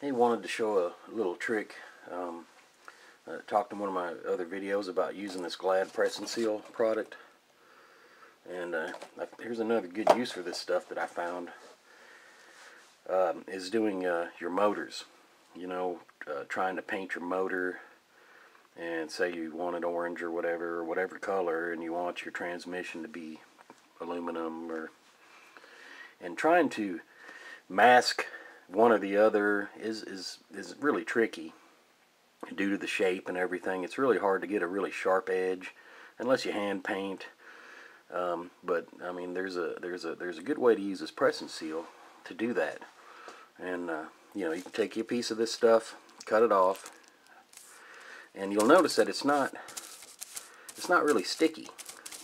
He wanted to show a little trick. I talked in one of my other videos about using this Glad Press and Seal product. And here's another good use for this stuff that I found. Is doing your motors. You know, trying to paint your motor, and say you want it orange or whatever color, and you want your transmission to be aluminum, and trying to mask one or the other is really tricky due to the shape and everything. It's really hard to get a really sharp edge unless you hand paint. But I mean, there's a good way to use this press and seal to do that. And you know, you can take a piece of this stuff, cut it off, and you'll notice that it's not really sticky.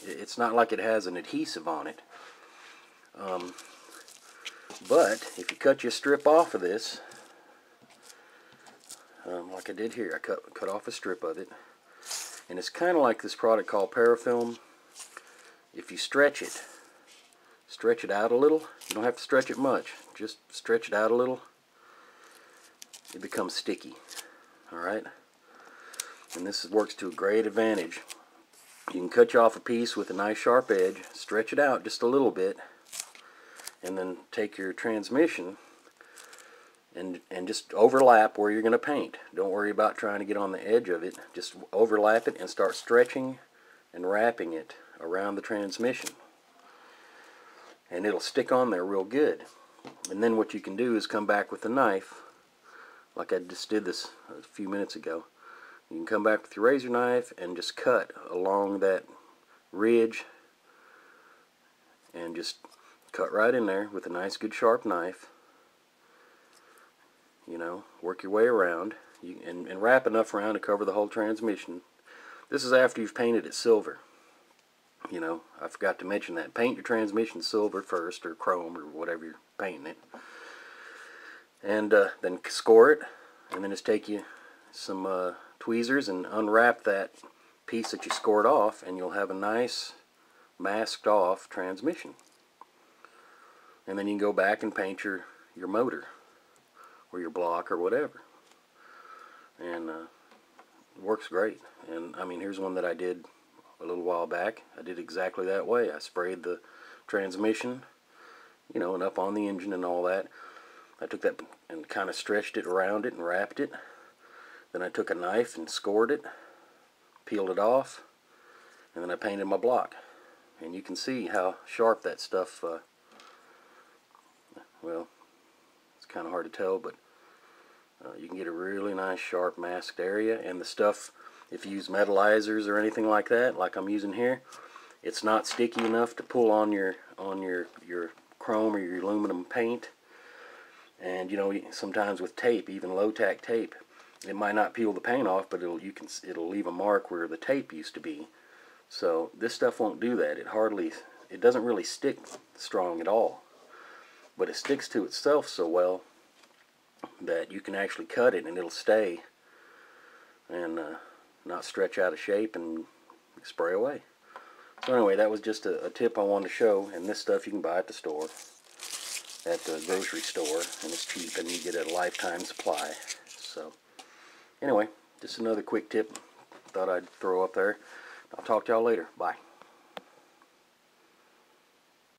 It's not like it has an adhesive on it. But if you cut your strip off of this, like I did here, I cut off a strip of it, and it's kind of like this product called Parafilm. If you stretch it out a little, you don't have to stretch it much, just stretch it out a little, it becomes sticky. Alright? And this works to a great advantage. You can cut you off a piece with a nice sharp edge, stretch it out just a little bit, and then take your transmission and just overlap where you're going to paint. Don't worry about trying to get on the edge of it. Just overlap it and start stretching and wrapping it around the transmission. And it'll stick on there real good. And then what you can do is come back with a knife, like I just did this a few minutes ago. You can come back with your razor knife and just cut along that ridge, and just cut right in there with a nice good sharp knife. You know, work your way around, and wrap enough around to cover the whole transmission. This is after you've painted it silver. You know, I forgot to mention that. Paint your transmission silver first, or chrome, or whatever you're painting it. And then score it, and then just take you some tweezers and unwrap that piece that you scored off, and you'll have a nice masked off transmission. And then you can go back and paint your motor or your block or whatever, and it works great. And I mean, here's one that I did a little while back. I did exactly that way. I sprayed the transmission, you know, and up on the engine and all that. I took that and kind of stretched it around it and wrapped it. Then I took a knife and scored it, peeled it off, and then I painted my block. And you can see how sharp that stuff, well, it's kind of hard to tell, but you can get a really nice sharp masked area. And the stuff, if you use metallizers or anything like that, like I'm using here, it's not sticky enough to pull on your chrome or your aluminum paint. And you know, sometimes with tape, even low-tack tape, it might not peel the paint off, but it'll leave a mark where the tape used to be. So this stuff won't do that. It doesn't really stick strong at all, but it sticks to itself so well that you can actually cut it and it'll stay and not stretch out of shape and spray away. So anyway, that was just a tip I wanted to show. And this stuff you can buy at the store, at the grocery store, and it's cheap, and you get a lifetime supply. So anyway, just another quick tip thought I'd throw up there. I'll talk to y'all later. Bye.